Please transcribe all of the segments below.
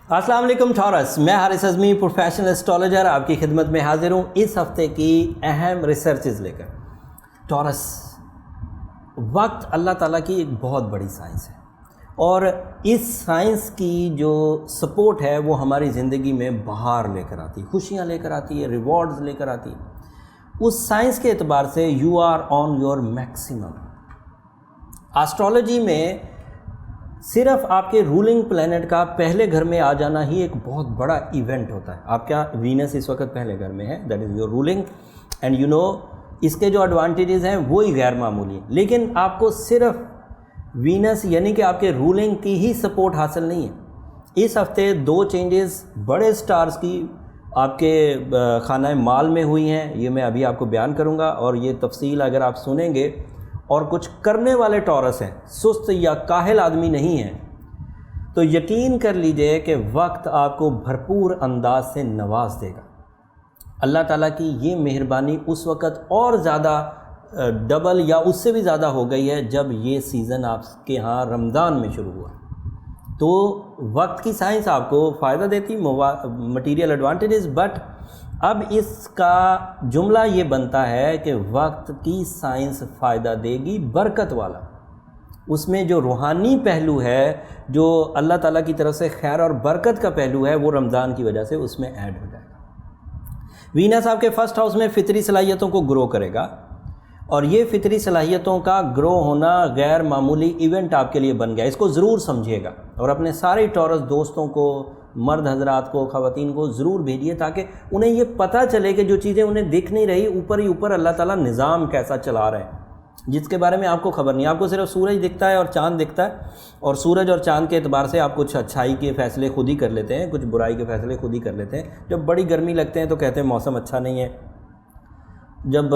السلام علیکم ٹورس، میں حارث اعظمی پروفیشنل اسٹرالوجر آپ کی خدمت میں حاضر ہوں اس ہفتے کی اہم ریسرچز لے کر۔ ٹورس، وقت اللہ تعالیٰ کی ایک بہت بڑی سائنس ہے اور اس سائنس کی جو سپورٹ ہے وہ ہماری زندگی میں بہار لے کر آتی ہے، خوشیاں لے کر آتی ہے، ریوارڈز لے کر آتی ہے۔ اس سائنس کے اعتبار سے you are on your maximum. Astrology میں صرف آپ کے رولنگ پلینٹ کا پہلے گھر میں آ جانا ہی ایک بہت بڑا ایونٹ ہوتا ہے۔ آپ کیا وینس اس وقت پہلے گھر میں ہے، that is your ruling, and you know اس کے جو ایڈوانٹیجز ہیں وہی غیر معمولی ہیں، لیکن آپ کو صرف وینس یعنی کہ آپ کے رولنگ کی ہی سپورٹ حاصل نہیں ہے۔ اس ہفتے 2 چینجز بڑے سٹارز کی آپ کے خانہ مال میں ہوئی ہیں، یہ میں ابھی آپ کو بیان کروں گا، اور یہ تفصیل اگر آپ سنیں گے اور کچھ کرنے والے ٹورس ہیں، سست یا کاہل آدمی نہیں ہیں، تو یقین کر لیجئے کہ وقت آپ کو بھرپور انداز سے نواز دے گا۔ اللہ تعالیٰ کی یہ مہربانی اس وقت اور زیادہ ڈبل یا اس سے بھی زیادہ ہو گئی ہے جب یہ سیزن آپ کے ہاں رمضان میں شروع ہوا۔ تو وقت کی سائنس آپ کو فائدہ دیتی، مٹیریل ایڈوانٹیجز، بٹ اب اس کا جملہ یہ بنتا ہے کہ وقت کی سائنس فائدہ دے گی برکت والا۔ اس میں جو روحانی پہلو ہے، جو اللہ تعالیٰ کی طرف سے خیر اور برکت کا پہلو ہے، وہ رمضان کی وجہ سے اس میں ایڈ ہو جائے گا۔ وینس آپ کے فرسٹ ہاؤس میں فطری صلاحیتوں کو گرو کرے گا، اور یہ فطری صلاحیتوں کا گرو ہونا غیر معمولی ایونٹ آپ کے لیے بن گیا۔ اس کو ضرور سمجھیے گا اور اپنے سارے ٹورس دوستوں کو، مرد حضرات کو، خواتین کو ضرور بھیجیے تاکہ انہیں یہ پتہ چلے کہ جو چیزیں انہیں دکھ نہیں رہی، اوپر ہی اوپر اللہ تعالیٰ نظام کیسا چلا رہے ہیں، جس کے بارے میں آپ کو خبر نہیں۔ آپ کو صرف سورج دکھتا ہے اور چاند دکھتا ہے، اور سورج اور چاند کے اعتبار سے آپ کچھ اچھائی کے فیصلے خود ہی کر لیتے ہیں، کچھ برائی کے فیصلے خود ہی کر لیتے ہیں۔ جب بڑی گرمی لگتے ہیں تو کہتے ہیں موسم اچھا نہیں ہے، جب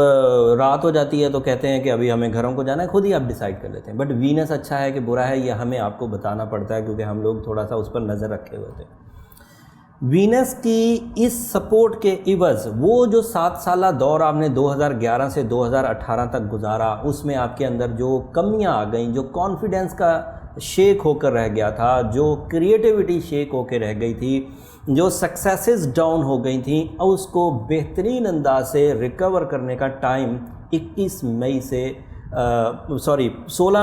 رات ہو جاتی ہے تو کہتے ہیں کہ ابھی ہمیں گھروں کو جانا ہے، خود ہی آپ ڈیسائیڈ کر لیتے ہیں۔ بٹ وینس اچھا ہے کہ برا ہے، یہ ہمیں آپ کو بتانا پڑتا ہے کیونکہ ہم لوگ تھوڑا سا اس پر نظر رکھے ہوئے تھے۔ وینس کی اس سپورٹ کے عوض وہ جو 7 سالہ دور آپ نے 2011 سے 2018 تک گزارا، اس میں آپ کے اندر جو کمیاں آ گئیں، جو کانفیڈنس کا شیک ہو کر رہ گیا تھا، جو کریٹیوٹی شیک ہو کے رہ گئی تھی، جو سکسیسز ڈاؤن ہو گئی تھیں، اس کو بہترین انداز سے ریکور کرنے کا ٹائم 16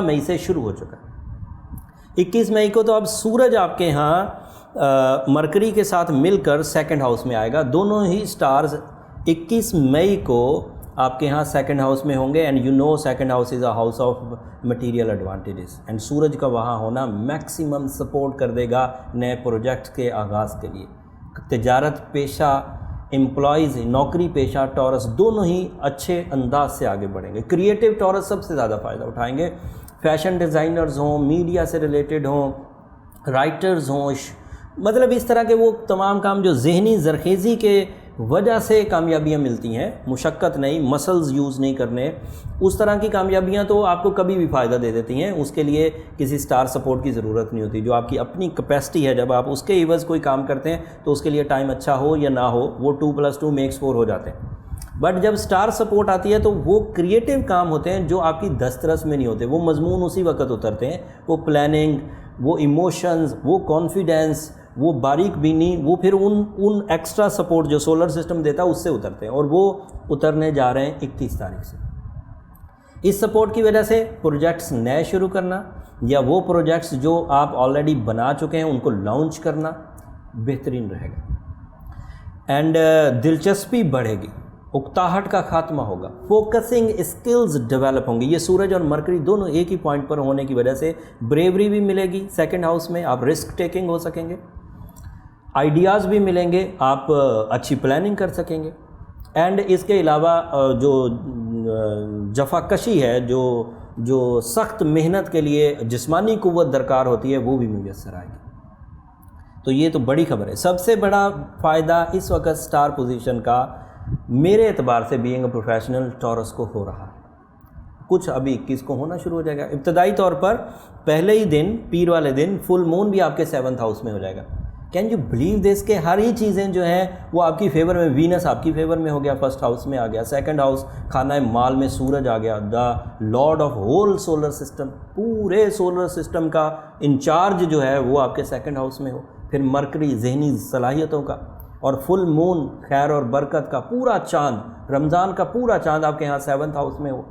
مئی سے شروع ہو چکا ہے۔ 21 مئی کو تو اب سورج آپ کے ہاں مرکری کے ساتھ مل کر سیکنڈ ہاؤس میں آئے گا۔ دونوں ہی سٹارز 21 مئی کو آپ کے ہاں سیکنڈ ہاؤس میں ہوں گے، and you know second house is a house of material advantages, and سورج کا وہاں ہونا میکسیمم سپورٹ کر دے گا نئے پروجیکٹ کے آغاز کے لیے۔ تجارت پیشہ، امپلائیز، نوکری پیشہ ٹورس دونوں ہی اچھے انداز سے آگے بڑھیں گے۔ کریٹیو ٹورس سب سے زیادہ فائدہ اٹھائیں گے، فیشن ڈیزائنرز ہوں، میڈیا سے ریلیٹڈ ہوں، رائٹرز ہوں، مطلب اس طرح کے وہ تمام کام جو ذہنی زرخیزی کے وجہ سے کامیابیاں ملتی ہیں، مشقت نہیں، مسلز یوز نہیں کرنے، اس طرح کی کامیابیاں تو آپ کو کبھی بھی فائدہ دے دیتی ہیں۔ اس کے لیے کسی سٹار سپورٹ کی ضرورت نہیں ہوتی، جو آپ کی اپنی کیپیسٹی ہے، جب آپ اس کے عوض کوئی کام کرتے ہیں تو اس کے لیے ٹائم اچھا ہو یا نہ ہو، وہ 2+2 = 4 ہو جاتے ہیں۔ بٹ جب سٹار سپورٹ آتی ہے تو وہ کریٹیو کام ہوتے ہیں جو آپ کی دسترس میں نہیں ہوتے، وہ مضمون اسی وقت اترتے ہیں، وہ پلاننگ، وہ ایموشنز، وہ کانفیڈنس، وہ باریک بینی، وہ پھر ان ایکسٹرا سپورٹ جو سولر سسٹم دیتا ہے اس سے اترتے ہیں، اور وہ اترنے جا رہے ہیں 31 تاریخ سے۔ اس سپورٹ کی وجہ سے پروجیکٹس نئے شروع کرنا یا وہ پروجیکٹس جو آپ آلریڈی بنا چکے ہیں ان کو لانچ کرنا بہترین رہے گا، اینڈ دلچسپی بڑھے گی، اکتاہٹ کا خاتمہ ہوگا، فوکسنگ اسکلز ڈیولپ ہوں گی۔ یہ سورج اور مرکری دونوں ایک ہی پوائنٹ پر ہونے کی وجہ سے بریوری بھی ملے گی سیکنڈ ہاؤس میں، آپ رسک ٹیکنگ ہو سکیں گے، آئیڈیاز بھی ملیں گے، آپ اچھی پلاننگ کر سکیں گے، اینڈ اس کے علاوہ جو جفا کشی ہے، جو سخت محنت کے لیے جسمانی قوت درکار ہوتی ہے، وہ بھی میسر آئے گی۔ تو یہ تو بڑی خبر ہے۔ سب سے بڑا فائدہ اس وقت سٹار پوزیشن کا میرے اعتبار سے بینگ اے پروفیشنل ٹورس کو ہو رہا ہے، کچھ ابھی 21 کو ہونا شروع ہو جائے گا۔ ابتدائی طور پر پہلے ہی دن، پیر والے دن، فل مون بھی آپ کے 7th ہاؤس میں ہو جائے گا۔ کین یو بلیو دس کہ ہر ہی چیزیں جو ہیں وہ آپ کی فیور میں، وینس آپ کی فیور میں ہو گیا، فرسٹ ہاؤس میں آ گیا، سیکنڈ ہاؤس خانہ مال میں سورج آ گیا، the lord of whole solar system, پورے سولر سسٹم کا انچارج جو ہے وہ آپ کے سیکنڈ ہاؤس میں ہو، پھر مرکری ذہنی صلاحیتوں کا، اور فل مون خیر اور برکت کا پورا چاند، رمضان کا پورا چاند آپ کے یہاں 7th ہاؤس میں ہو.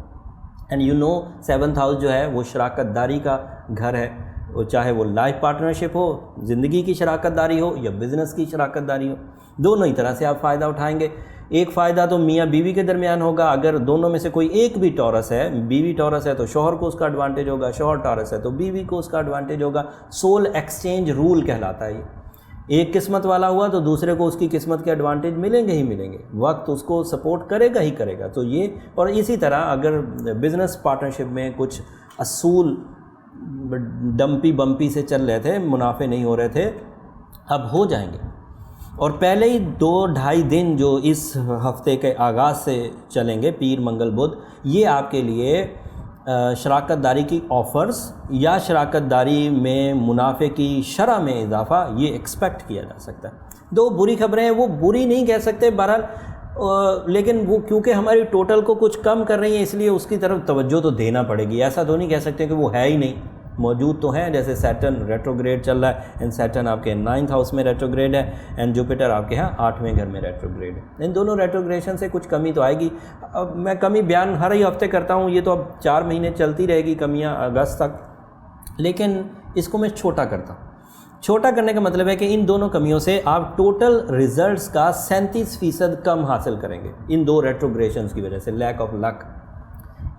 And you know 7th house جو ہے وہ شراکت داری کا گھر ہے، وہ چاہے وہ لائف پارٹنرشپ ہو، زندگی کی شراکت داری ہو یا بزنس کی شراکت داری ہو، دونوں ہی طرح سے آپ فائدہ اٹھائیں گے. ایک فائدہ تو میاں بیوی کے درمیان ہوگا، اگر دونوں میں سے کوئی ایک بھی ٹورس ہے، بیوی ٹورس ہے تو شوہر کو اس کا ایڈوانٹیج ہوگا، شوہر ٹورس ہے تو بیوی کو اس کا ایڈوانٹیج ہوگا. سول ایکسچینج رول کہلاتا ہے یہ. ایک قسمت والا ہوا تو دوسرے کو اس کی قسمت کے ایڈوانٹیج ملیں گے ہی ملیں گے، وقت اس کو سپورٹ کرے گا ہی کرے گا. تو یہ، اور اسی طرح اگر بزنس پارٹنرشپ میں کچھ اصول ڈمپی بمپی سے چل رہے تھے، منافع نہیں ہو رہے تھے، اب ہو جائیں گے. اور پہلے ہی 2-2.5 دن جو اس ہفتے کے آغاز سے چلیں گے، پیر منگل بدھ، یہ آپ کے لیے شراکت داری کی آفرز یا شراکت داری میں منافع کی شرح میں اضافہ یہ ایکسپیکٹ کیا جا سکتا ہے. 2 بری خبریں ہیں، وہ بری نہیں کہہ سکتے بہرحال، لیکن وہ کیونکہ ہماری ٹوٹل کو کچھ کم کر رہی ہیں اس لیے اس کی طرف توجہ تو دینا پڑے گی. ایسا تو نہیں کہہ سکتے کہ وہ ہے ہی نہیں، موجود تو ہیں. جیسے سیٹرن ریٹروگریڈ چل رہا ہے، اینڈ سیٹرن آپ کے 9th ہاؤس میں ریٹروگریڈ ہے، اینڈ جوپیٹر آپ کے یہاں 8ویں گھر میں ریٹروگریڈ ہے. ان دونوں ریٹروگریشن سے کچھ کمی تو آئے گی. اب میں کمی بیان ہر ہی ہفتے کرتا ہوں، یہ تو اب 4 مہینے چلتی رہے گی کمیاں اگست تک، لیکن اس کو میں چھوٹا کرتا ہوں. چھوٹا کرنے کا مطلب ہے کہ ان دونوں کمیوں سے آپ ٹوٹل ریزلٹس کا 37% کم حاصل کریں گے ان 2 ریٹروگریشنز کی وجہ سے. لیک آف لک،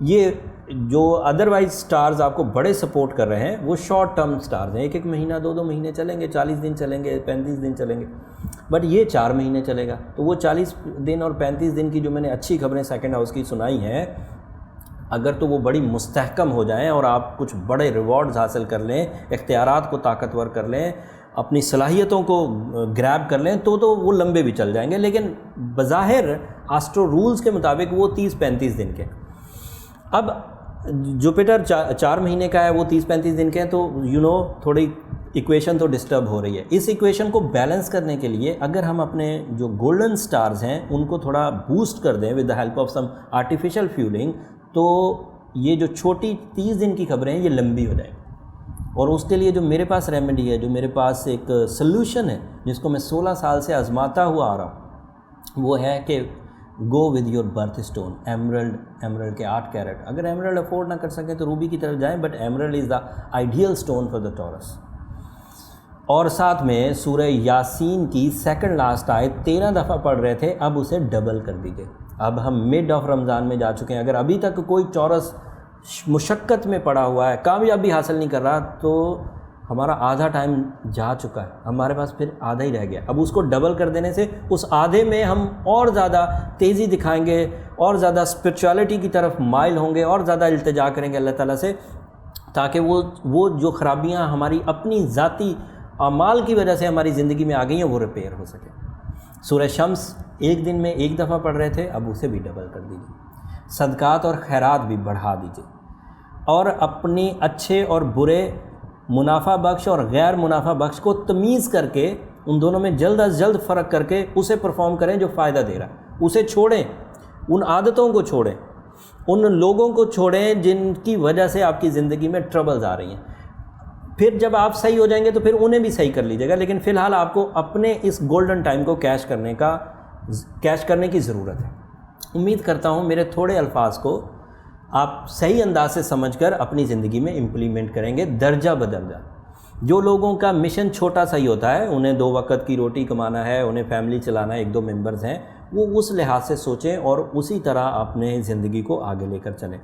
یہ جو ادروائز سٹارز آپ کو بڑے سپورٹ کر رہے ہیں وہ شارٹ ٹرم سٹارز ہیں، 1 مہینہ 2 مہینے چلیں گے، 40 دن چلیں گے، 35 دن چلیں گے، بٹ یہ 4 مہینے چلے گا. تو وہ 40 دن اور 35 دن کی جو میں نے اچھی خبریں سیکنڈ ہاؤس کی سنائی ہیں، اگر تو وہ بڑی مستحکم ہو جائیں اور آپ کچھ بڑے ریوارڈز حاصل کر لیں، اختیارات کو طاقتور کر لیں، اپنی صلاحیتوں کو گریب کر لیں، تو وہ لمبے بھی چل جائیں گے. لیکن بظاہر آسٹرو رولز کے مطابق وہ 30-35 دن کے. اب جوپیٹر 4 مہینے کا ہے، وہ 30-35 دن کے ہیں، تو تھوڑی ایکویشن تو ڈسٹرب ہو رہی ہے. اس ایکویشن کو بیلنس کرنے کے لیے اگر ہم اپنے جو گولڈن سٹارز ہیں ان کو تھوڑا بوسٹ کر دیں with the help of some artificial fuelling, تو یہ جو چھوٹی 30 دن کی خبریں ہیں یہ لمبی ہو جائیں. اور اس کے لیے جو میرے پاس ریمیڈی ہے، جو میرے پاس ایک سلوشن ہے جس کو میں 16 سال سے آزماتا ہوا آ رہا ہوں، وہ ہے کہ go with your birth stone. Emerald کے 8 کیرٹ. اگر ایمرلڈ افورڈ نہ کر سکیں تو روبی کی طرف جائیں، but emerald is the ideal stone for the Taurus. اور ساتھ میں سورہ یاسین کی 2nd لاسٹ آیت 13 دفعہ پڑھ رہے تھے، اب اسے ڈبل کر دیجئے. اب ہم مڈ آف رمضان میں جا چکے ہیں. اگر ابھی تک کوئی ٹورس مشقت میں پڑا ہوا ہے، کامیابی حاصل نہیں کر رہا، تو ہمارا آدھا ٹائم جا چکا ہے، ہمارے پاس پھر آدھا ہی رہ گیا. اب اس کو ڈبل کر دینے سے اس آدھے میں ہم اور زیادہ تیزی دکھائیں گے، اور زیادہ اسپرچولیٹی کی طرف مائل ہوں گے، اور زیادہ التجا کریں گے اللہ تعالیٰ سے، تاکہ وہ جو خرابیاں ہماری اپنی ذاتی اعمال کی وجہ سے ہماری زندگی میں آ گئی ہیں وہ ریپیئر ہو سکے. سورہ شمس 1 دن میں 1 دفعہ پڑھ رہے تھے، اب اسے بھی ڈبل کر دیجیے. صدقات اور خیرات بھی بڑھا دیجیے، اور اپنی اچھے اور برے، منافع بخش اور غیر منافع بخش کو تمیز کر کے ان دونوں میں جلد از جلد فرق کر کے اسے پرفارم کریں جو فائدہ دے رہا ہے. اسے چھوڑیں، ان عادتوں کو چھوڑیں، ان لوگوں کو چھوڑیں جن کی وجہ سے آپ کی زندگی میں ٹربلز آ رہی ہیں. پھر جب آپ صحیح ہو جائیں گے تو پھر انہیں بھی صحیح کر لیجیے گا، لیکن فی الحال آپ کو اپنے اس گولڈن ٹائم کو کیش کرنے کی ضرورت ہے. امید کرتا ہوں میرے تھوڑے الفاظ کو آپ صحیح انداز سے سمجھ کر اپنی زندگی میں امپلیمنٹ کریں گے درجہ بدرجہ. جو لوگوں کا مشن چھوٹا سا ہی ہوتا ہے، انہیں 2 وقت کی روٹی کمانا ہے، انہیں فیملی چلانا ہے، 1-2 ممبرز ہیں، وہ اس لحاظ سے سوچیں اور اسی طرح اپنے زندگی کو آگے لے کر چلیں.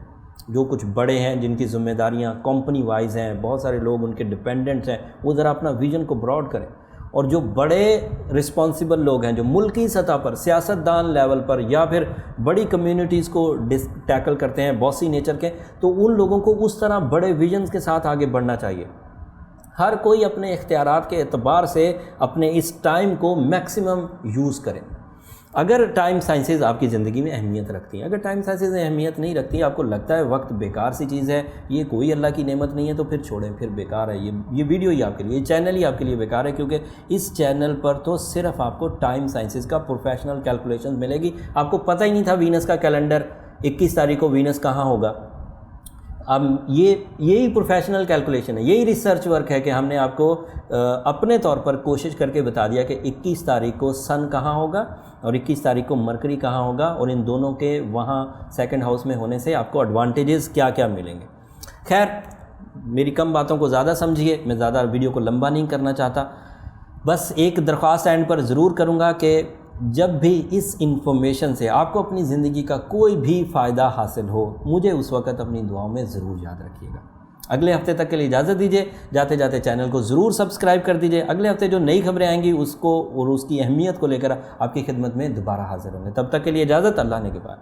جو کچھ بڑے ہیں، جن کی ذمہ داریاں کمپنی وائز ہیں، بہت سارے لوگ ان کے ڈپینڈنٹس ہیں، وہ ذرا اپنا ویژن کو براڈ کریں. اور جو بڑے رسپانسبل لوگ ہیں، جو ملکی سطح پر، سیاستدان لیول پر، یا پھر بڑی کمیونٹیز کو ٹیکل کرتے ہیں، باسی نیچر کے، تو ان لوگوں کو اس طرح بڑے ویژنز کے ساتھ آگے بڑھنا چاہیے. ہر کوئی اپنے اختیارات کے اعتبار سے اپنے اس ٹائم کو میکسیمم یوز کریں. اگر ٹائم سائنسز آپ کی زندگی میں اہمیت رکھتی ہیں، اگر ٹائم سائنسز اہمیت نہیں رکھتی، آپ کو لگتا ہے وقت بیکار سی چیز ہے، یہ کوئی اللہ کی نعمت نہیں ہے، تو پھر چھوڑیں، پھر بیکار ہے. یہ ویڈیو ہی آپ کے لیے، یہ چینل ہی آپ کے لیے بیکار ہے، کیونکہ اس چینل پر تو صرف آپ کو ٹائم سائنسز کا پروفیشنل کیلکولیشن ملے گی. آپ کو پتہ ہی نہیں تھا وینس کا کیلنڈر 21 تاریخ کو وینس کہاں ہوگا. اب یہی پروفیشنل کیلکولیشن ہے، یہی ریسرچ ورک ہے کہ ہم نے آپ کو اپنے طور پر کوشش کر کے بتا دیا کہ 21 تاریخ کو سن کہاں ہوگا اور 21 تاریخ کو مرکری کہاں ہوگا، اور ان دونوں کے وہاں سیکنڈ ہاؤس میں ہونے سے آپ کو ایڈوانٹیجز کیا کیا ملیں گے۔ خیر، میری کم باتوں کو زیادہ سمجھیے، میں زیادہ ویڈیو کو لمبا نہیں کرنا چاہتا، بس ایک درخواست اینڈ پر ضرور کروں گا کہ جب بھی اس انفارمیشن سے آپ کو اپنی زندگی کا کوئی بھی فائدہ حاصل ہو، مجھے اس وقت اپنی دعاؤں میں ضرور یاد رکھیے گا۔ اگلے ہفتے تک کے لیے اجازت دیجیے، جاتے جاتے چینل کو ضرور سبسکرائب کر دیجیے۔ اگلے ہفتے جو نئی خبریں آئیں گی اس کو اور اس کی اہمیت کو لے کر آپ کی خدمت میں دوبارہ حاضر ہوں گے۔ تب تک کے لیے اجازت، اللہ نے کے بعد۔